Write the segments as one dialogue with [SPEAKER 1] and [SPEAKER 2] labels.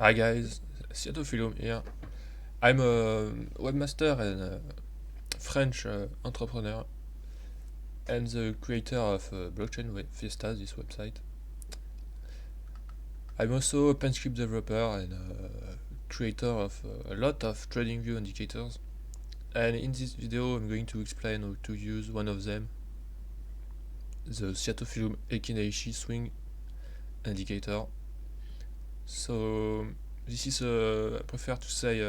[SPEAKER 1] Hi guys, Seatofilum here. I'm a webmaster and a French entrepreneur and the creator of Blockchain Fiesta, this website. I'm also a PenScript developer and creator of a lot of TradingView indicators. And in this video, I'm going to explain how to use one of them, the Seatofilum Ekinaishi swing indicator. So this is I prefer to say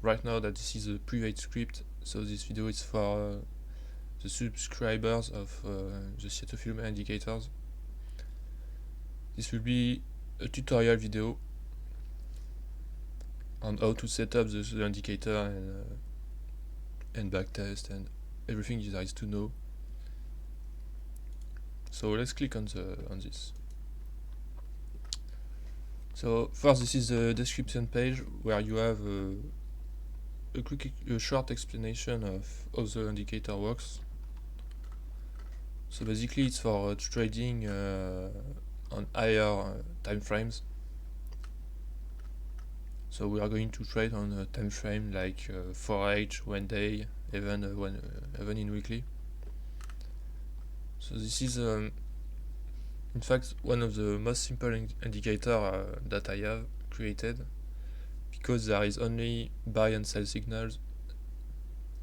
[SPEAKER 1] right now that this is a private script, so this video is for the subscribers of the Seatofilum indicators. This will be a tutorial video on how to set up the indicator and backtest and everything there is to know. So let's click on this. So first, this is the description page where you have a short explanation of how the indicator works. So basically, it's for trading on higher time frames. So we are going to trade on a time frame like 4H, 1 day, even in weekly. So this is in fact one of the most simple indicator that I have created, because there is only buy and sell signals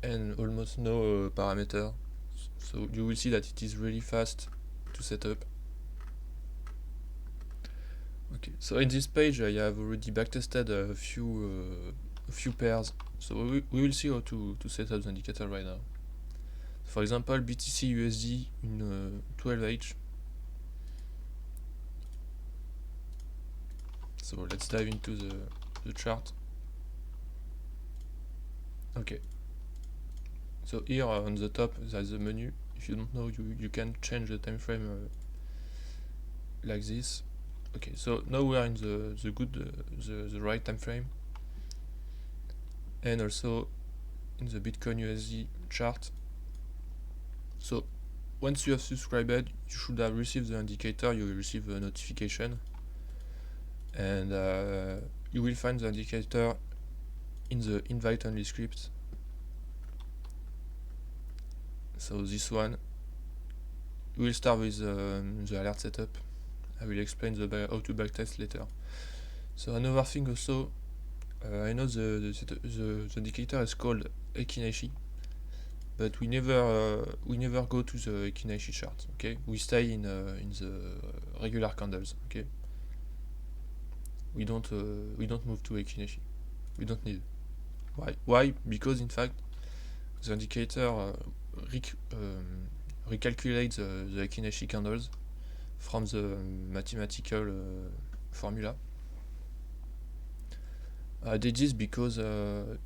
[SPEAKER 1] and almost no parameter. So you will see that it is really fast to set up. Okay, so in this page I have already backtested a few pairs. So we will see how to set up the indicator right now. For example, BTC USD in 12H. So let's dive into the chart. Okay. So here on the top there's a menu. If you don't know, you can change the time frame like this. Okay, so now we are in the right time frame, and also in the Bitcoin USD chart. So once you have subscribed, you should have received the indicator. You will receive a notification, and you will find the indicator in the invite only script. So this one, we will start with the alert setup. I will explain how to backtest later. So another thing also, I know the indicator is called Ekinaishi, but we never go to the Ekinaishi chart. Okay, we stay in the regular candles. Okay, we don't move to Ekinaishi. We don't need. Why? Because in fact, the indicator recalculates the Ekinaishi candles from the mathematical formula. I did this because I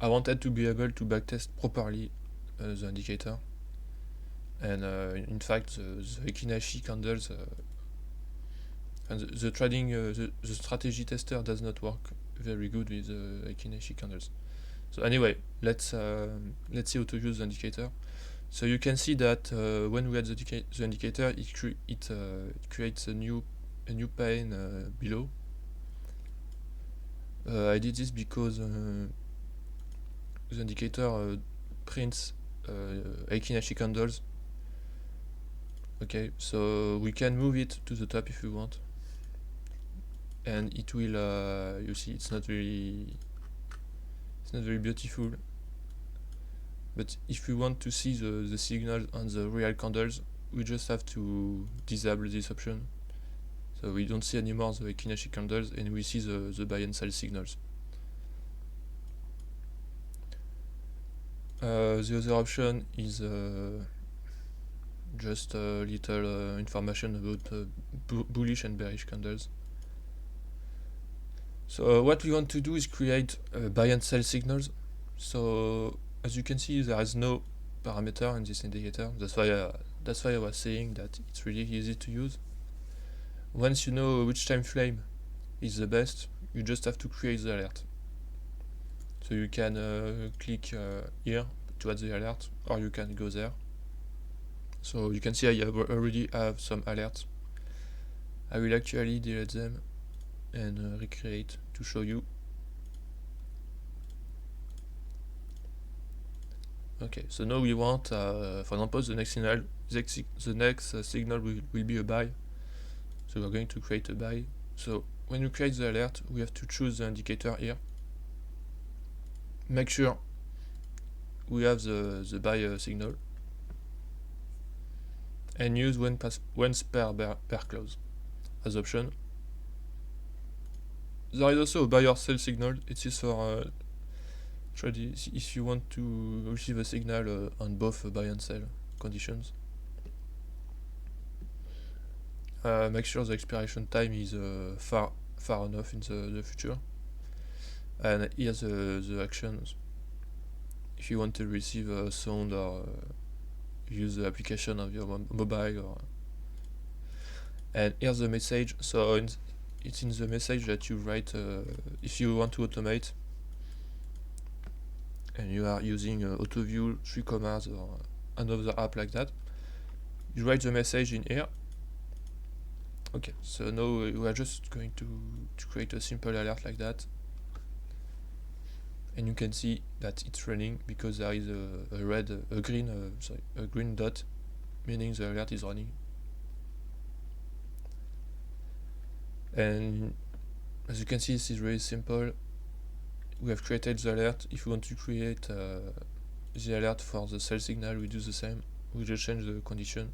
[SPEAKER 1] wanted to be able to backtest properly the indicator, and in fact the Ekinaishi candles and the trading the strategy tester does not work very good with the Ekinaishi candles. So anyway, let's see how to use the indicator. So you can see that when we add the indicator, it creates a new pane below. I did this because the indicator prints Ekinaishi candles. Okay, so we can move it to the top if we want, and it will. You see, it's not very beautiful. But if we want to see the signal on the real candles, we just have to disable this option. So we don't see anymore the Ekinaishi candles, and we see the buy and sell signals. The other option is just a little information about bullish and bearish candles. So what we want to do is create buy and sell signals. So as you can see, there is no parameter in this indicator. That's why I was saying that it's really easy to use. Once you know which time frame is the best, you just have to create the alert. So you can click here to add the alert, or you can go there. So you can see I already have some alerts. I will actually delete them and recreate to show you. Okay, so now we want, for example, the next signal will be a buy. So we're going to create a buy. So when you create the alert, we have to choose the indicator here. Make sure we have the buy signal, and use once per close as option. There is also a buy or sell signal. It is for if you want to receive a signal on both buy and sell conditions. Make sure the expiration time is far enough in the future. And here's the actions. If you want to receive a sound or use the application of your mobile, and here's the message. So it's in the message that you write if you want to automate, and you are using AutoView, 3 commas, or another app like that. You write the message in here. Okay, so now we are just going to create a simple alert like that, and you can see that it's running because there is a green dot, meaning the alert is running. And as you can see, this is really simple. We have created the alert. If you want to create the alert for the sell signal, we do the same. We just change the condition,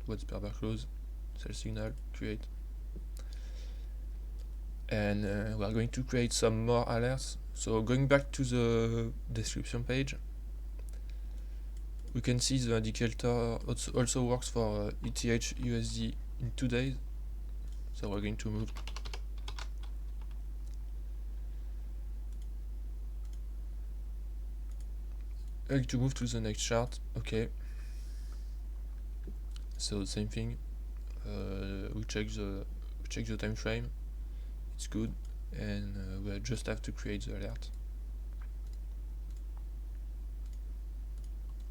[SPEAKER 1] what's per close, sell signal, create. And we are going to create some more alerts. So going back to the description page, we can see the indicator also works for ETH USD in 2 days. So we're going to move. To move to the next chart. Okay. So same thing. We check the time frame. It's good, and we just have to create the alert.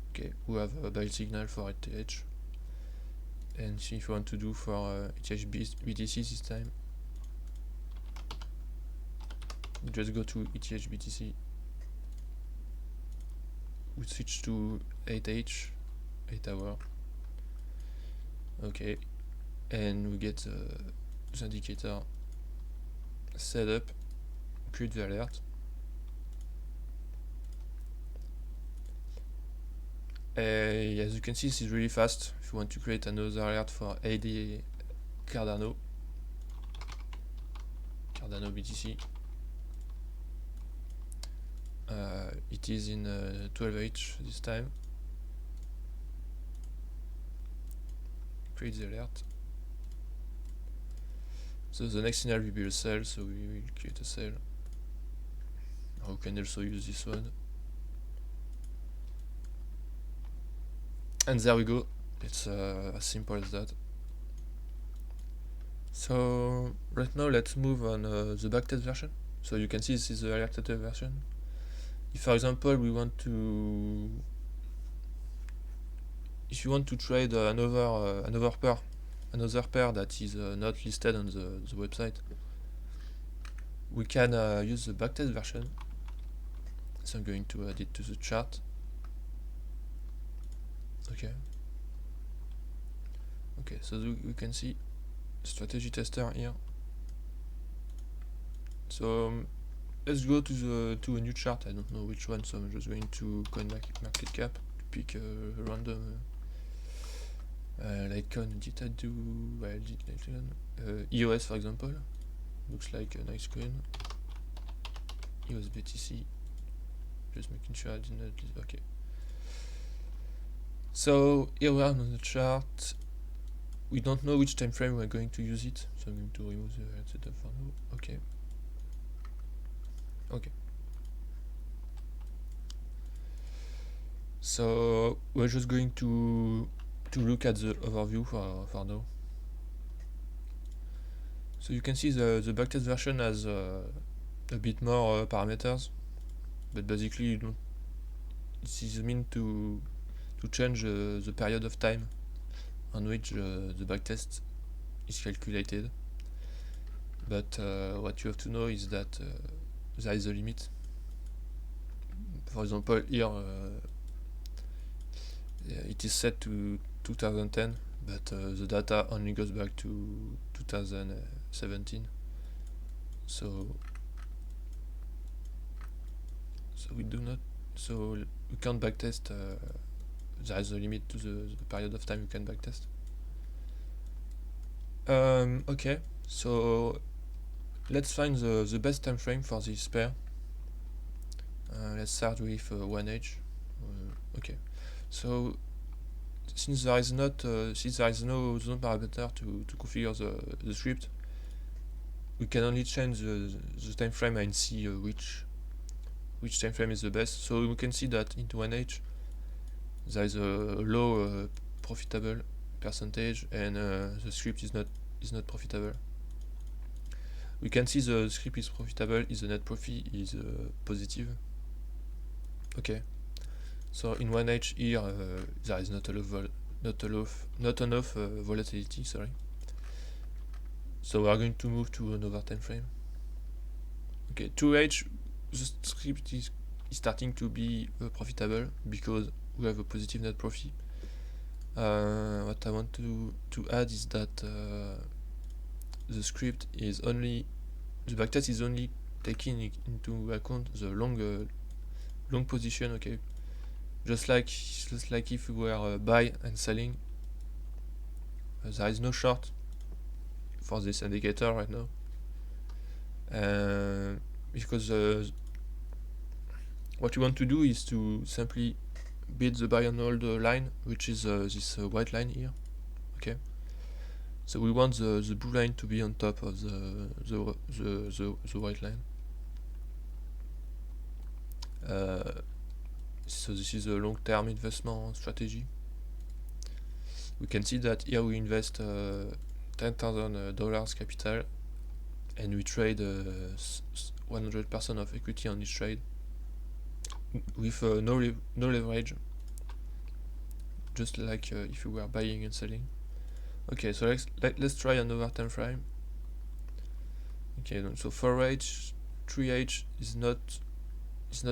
[SPEAKER 1] Okay, we have a buy signal for ETH, and if you want to do for ETH BTC this time, you just go to ETH BTC. We switch to 8H, 8 hour. Okay, and we get the indicator set up, create the alert. As you can see, this is really fast. If you want to create another alert for AD Cardano BTC, it is in 12H this time. Create the alert. So the next signal will be a sell, so we will create a sell. We can also use this one. And there we go. It's as simple as that. So right now let's move on the backtest version. So you can see this is the alerted version. If for example if you want to trade another pair that is not listed on the website, we can use the backtest version. So I'm going to add it to the chart. Okay, so we can see strategy tester here. So let's go to a new chart. I don't know which one, so I'm just going to CoinMarketCap to pick a random like Dita do EOS for example. Looks like a nice coin. EOS BTC. Just making sure I didn't. Okay. So here we are on the chart. We don't know which time frame we're going to use it, so I'm going to remove the setup for now. Okay. So we're just going to look at the overview for now. So you can see the backtest version has a bit more parameters, but basically you don't. This is meant to change the period of time on which the backtest is calculated. but what you have to know is that there is a limit. For example, here it is set to 2010, but the data only goes back to 2017. So we do not, so we can't backtest. There is a limit to the period of time you can backtest. Okay, so let's find the best time frame for this pair. Let's start with 1H. Okay, so since there is no parameter to configure the script, we can only change the time frame and see which time frame is the best. So we can see that into 1H there is a low profitable percentage, and the script is not profitable. We can see the script is profitable if the net profit is positive. Okay, so in 1H here there is not enough volatility. Sorry. So we are going to move to another time frame. Okay, 2H, the script is starting to be profitable because we have a positive net profit. What I want to add is that the script is only, the backtest is only taking into account the long position. Okay, just like if we were buy and selling, there is no short for this indicator right now, because what you want to do is to simply beat the buy and hold line, which is this white line here. Okay, so we want the blue line to be on top of the white line. So this is a long-term investment strategy. We can see that here we invest $10,000 capital, and we trade 100% of equity on each trade with no leverage, just like if you were buying and selling. Okay, so let's try another time frame. Okay, so 4H, 3H is not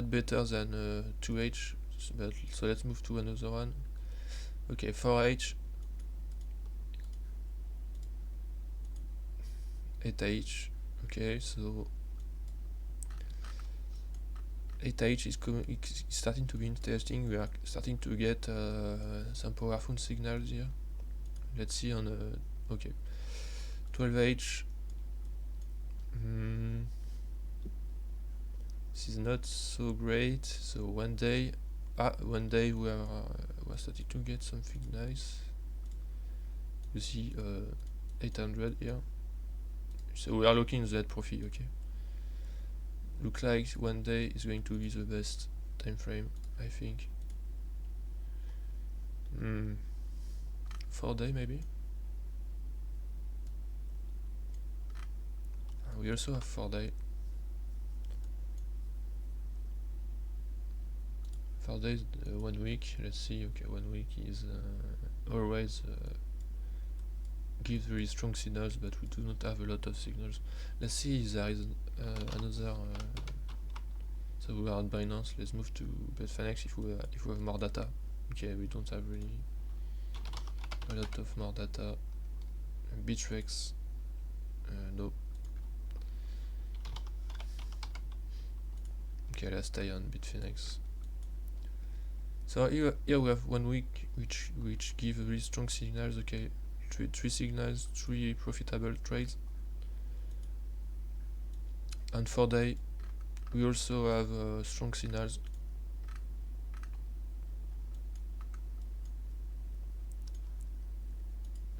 [SPEAKER 1] better than 2H, so let's move to another one. Okay, 4H, 8H. Okay, so 8H is starting to be interesting. We are starting to get some powerful signals here. Let's see on okay, 12H. This is not so great. So one day we are starting to get something nice. You see 800 here. So we are looking at that profit. Okay, look like one day is going to be the best time frame, I think. 4 day maybe. We also have 4 day. 4 days, 1 week. Let's see. Okay, 1 week is always gives very strong signals, but we do not have a lot of signals. Let's see if there is another. So we are at Binance. Let's move to Betfinex if we have more data. Okay, we don't have really a lot of more data. Bittrex, no. Okay, let's stay on Bitfinex. So here we have 1 week which give very strong signals. Okay, three signals, 3 profitable trades. And 4 day we also have strong signals.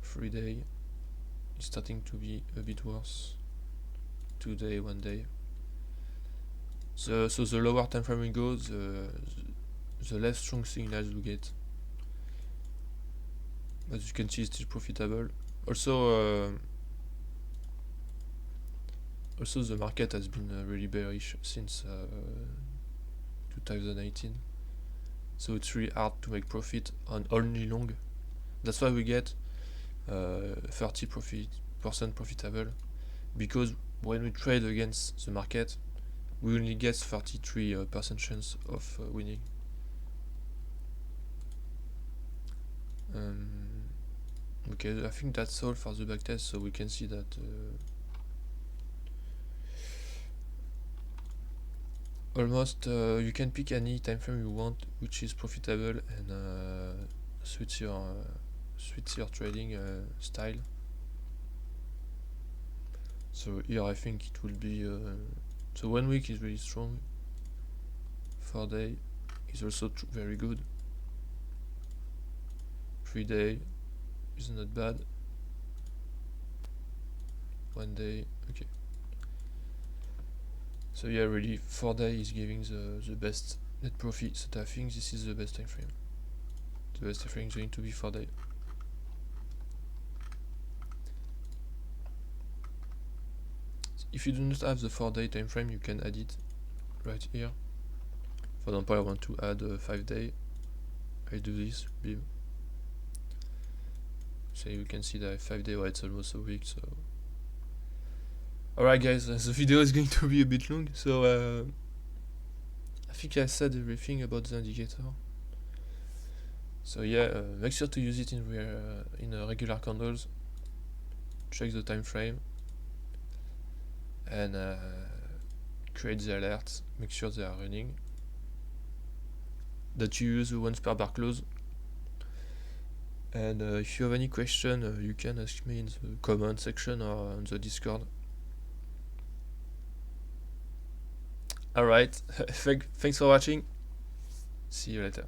[SPEAKER 1] Three day is starting to be a bit worse. 2 day, 1 day. So the lower time frame we go, the less strong signals we get. As you can see, it's still profitable. Also the market has been really bearish since 2018. So it's really hard to make profit on only long. That's why we get 30% profitable because when we trade against the market, we only get 33% chance of winning. Okay, I think that's all for the backtest, so we can see that almost you can pick any time frame you want which is profitable and suits your trading style. So here I think it will be so 1 week is really strong, 4 day is also very good, 3 day is not bad, 1 day okay. So yeah, really 4 day is giving the best net profit, so I think this is the best time frame. The best time frame is going to be 4 day. If you do not have the 4 day time frame, you can add it right here. For example, I want to add a 5 day. I do this, beam. So you can see that 5 day, well, it's almost a week. So, alright, guys, the video is going to be a bit long. So I think I said everything about the indicator. So yeah, make sure to use it in regular candles. Check the time frame and create the alerts. Make sure they are running. That you use the once per bar close. And if you have any question, you can ask me in the comment section or on the Discord. Alright, thanks for watching. See you later.